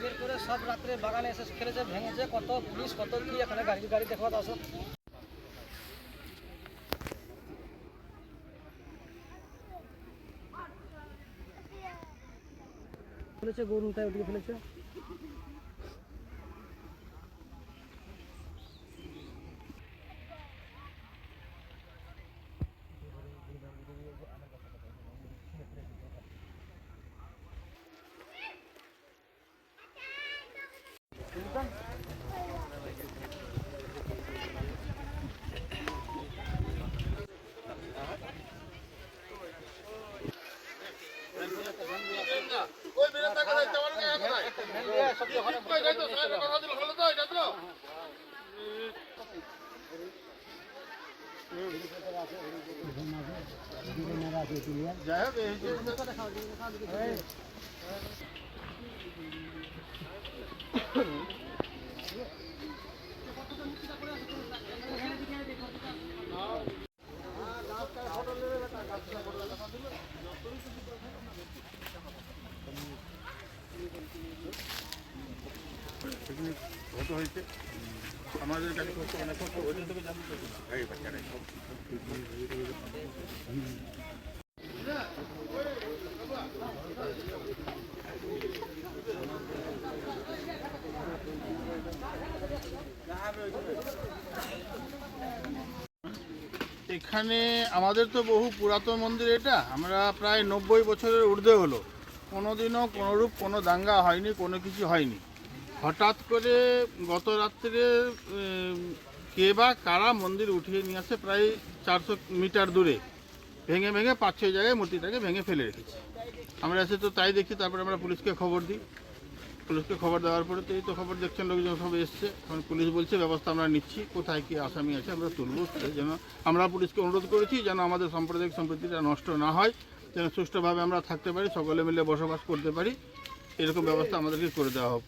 বের করে সব রাত্রে বাগানে এসে খেলেছে, ভেঙেছে, কত পুলিশ কত কি এখানে গাড়ি দেখো আসো ফেলেছে, গরুটায় ওদিকে ফেলেছে। হয়েছে আমাদের কাছে অনেক ওইখান থেকে জানতে এখানে আমাদের তো বহু পুরাতন মন্দির, এটা আমরা প্রায় 90 বছরের ঊর্ধ্বে হলো, কোনোদিনও কোনোরূপ কোনো দাঙ্গা হয়নি, কোনো কিছু হয়নি। হঠাৎ করে গত রাত্রে কে বা কারা মন্দির উঠিয়ে নিয়ে আসে প্রায় 400 মিটার দূরে, ভেঙে 5-6 জায়গায় মূর্তিটাকে ভেঙে ফেলে রেখেছে। আমরা এসে তো তাই দেখি, তারপরে আমরা পুলিশকে খবর দিই। পুলিশকে খবর দেওয়ার পরে তো এই তো খবর দেখছেন, লোকজন সব এসছে। এখন পুলিশ বলছে ব্যবস্থা আমরা নিচ্ছি, কোথায় কি আসামি আছে আমরা তুলব। যেন আমরা পুলিশকে অনুরোধ করেছি যেন আমাদের সাম্প্রদায়িক সম্প্রীতিটা নষ্ট না হয়, যেন সুষ্ঠুভাবে আমরা থাকতে পারি, সকলে মিলে বসবাস করতে পারি, এরকম ব্যবস্থা আমাদেরকে করে দেওয়া হোক।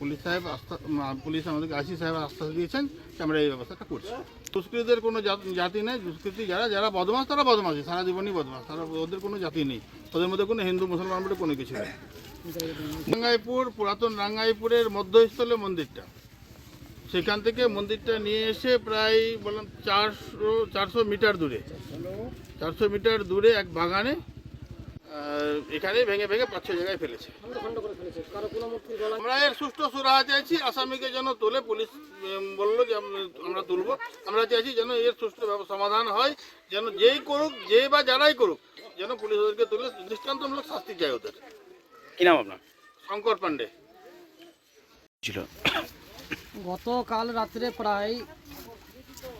পুলিশ আমাদেরকে আইসি সাহেব আশ্বাস দিয়েছেন যে আমরা এই ব্যবস্থাটা করছি। দুষ্কৃতীদের কোনো জাতি নেই, দুষ্কৃতী যারা বদমাশ তারা বদমাশই, সারা জীবনই বদমাশ, তারা ওদের কোনো জাতি নেই, ওদের মধ্যে কোনো হিন্দু মুসলমান বলে কোনো কিছু নেই। রাঙ্গাইপুর, পুরাতন রাঙ্গাইপুরের মধ্যস্থলে মন্দিরটা, সেখান থেকে মন্দিরটা নিয়ে এসে প্রায় বললাম 400 মিটার দূরে, 400 মিটার দূরে এক বাগানে এখানে ভেঙে 5-6 জায়গায় ফেলেছে। আমরা এর সুষ্ঠু সুরাহা চাইছি, আসামিকে যেন তোলে। পুলিশ বললো যে আমরা তুলবো, আমরা চাইছি যেন এর সুষ্ঠু সমাধান হয়, যেন যেই করুক, যে বা যারাই করুক, যেন পুলিশ ওদেরকে তুলে দৃষ্টান্তমূলক শাস্তি চায় ওদের। কি নাম আপনার? শঙ্কর পান্ডে ছিল। গতকাল রাত্রে প্রায়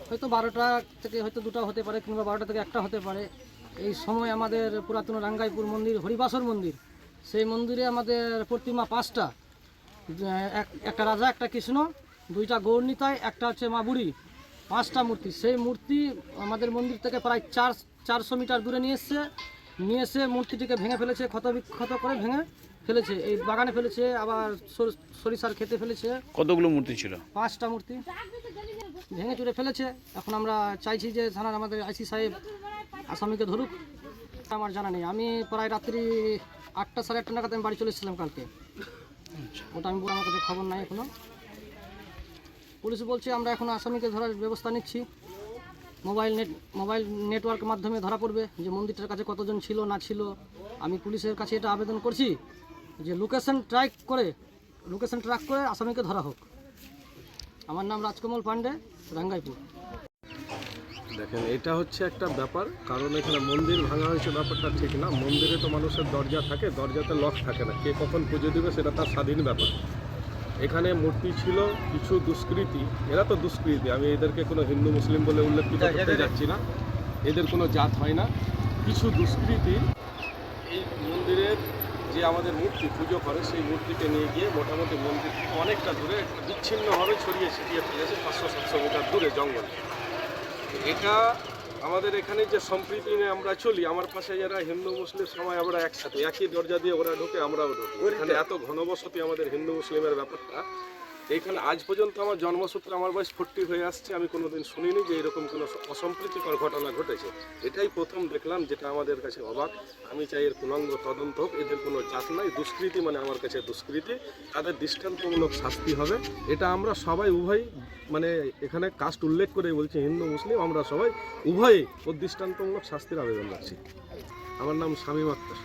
হয়তো 12টা থেকে হয়তো 2টা হতে পারে, কিংবা 12টা থেকে 1টা হতে পারে। এই সময় আমাদের পুরাতন রাঙ্গাইপুর মন্দির, হরিবাসর মন্দির, সেই মন্দিরে আমাদের প্রতিমা 5টা, একটা রাজা, একটা কৃষ্ণ, 2টা গৌরনীতায়, একটা হচ্ছে মা বুড়ি, 5টা মূর্তি। সেই মূর্তি আমাদের মন্দির থেকে প্রায় 400 মিটার দূরে নিয়ে এসে মূর্তিটিকে ভেঙে ফেলেছে, ক্ষতবিক্ষত করে ভেঙে ফেলেছে, এই বাগানে ফেলেছে, আবার সরিষার খেতে ফেলেছে। কতগুলো মূর্তি ছিল? 5টা মূর্তি ভেঙে চুরে ফেলেছে। এখন আমরা চাইছি যে থানার আমাদের আইসি সাহেব আসামিকে ধরুক। আমার জানা নেই, আমি প্রায় রাত্রি 8টা সাড়ে 8টা নাগাদ আমি বাড়ি চলে এসেছিলাম কালকে। ওটা আমি আমার কাছে খবর নাই এখনো। পুলিশ বলছে আমরা এখন আসামিকে ধরার ব্যবস্থা নিচ্ছি, মোবাইল নেটওয়ার্কের মাধ্যমে ধরা পড়বে যে মন্দিরটার কাছে কতজন ছিল না ছিল। আমি পুলিশের কাছে এটা আবেদন করছি যে লোকেশন ট্র্যাক করে আসামিকে ধরা হোক। আমার নাম রাজকমল পান্ডে, রাঙ্গাইপুর। দেখেন, এটা হচ্ছে একটা ব্যাপার, কারণ এখানে মন্দির ভাঙা হয়েছে ব্যাপারটা ঠিক না। মন্দিরে তো মানুষের দরজা থাকে, দরজাতে লক থাকে না, কে কখন পুজো দেবে সেটা তার স্বাধীন ব্যাপার। এখানে মূর্তি ছিল, কিছু দুষ্কৃতী, এরা তো দুষ্কৃতী, আমি এদেরকে কোনো হিন্দু মুসলিম বলে উল্লেখ করতে যাচ্ছি না, এদের কোনো জাত হয় না, কিছু দুষ্কৃতী এই মন্দিরের যে আমাদের মূর্তি পুজো করে সেই মূর্তিকে নিয়ে গিয়ে মোটামুটি মন্দির থেকে অনেকটা দূরে একটা বিচ্ছিন্নভাবে ছড়িয়ে ছিটিয়ে ফেলেছে 500-700 মিটার দূরে জঙ্গলে। এটা আমাদের এখানে যে সম্প্রীতি নিয়ে আমরা চলি, আমার পাশে যারা হিন্দু মুসলিম সবাই আমরা একসাথে, একই দরজা দিয়ে ওরা ঢোকে আমরাও ঢুকি। এখানে এত ঘনবসতি আমাদের হিন্দু মুসলিমের ব্যাপারটা, এইখানে আজ পর্যন্ত আমার জন্মসূত্রে আমার বয়স 40 হয়ে আসছে, আমি কোনোদিন শুনিনি যে এরকম কোনো অসম্প্রীতিকর ঘটনা ঘটেছে। এটাই প্রথম দেখলাম, যেটা আমাদের কাছে অবাক। আমি চাই এর পূর্ণাঙ্গ তদন্ত হোক, এদের কোনো জাত নাই, দুষ্কৃতি মানে আমার কাছে দুষ্কৃতি, তাদের দৃষ্টান্তমূলক শাস্তি হবে। এটা আমরা সবাই উভয় মানে এখানে কাস্ট উল্লেখ করে বলছি, হিন্দু মুসলিম আমরা সবাই উভয়ে ওর দৃষ্টান্তমূলক শাস্তির আবেদন রাখছি। আমার নাম শামীম আক্তার।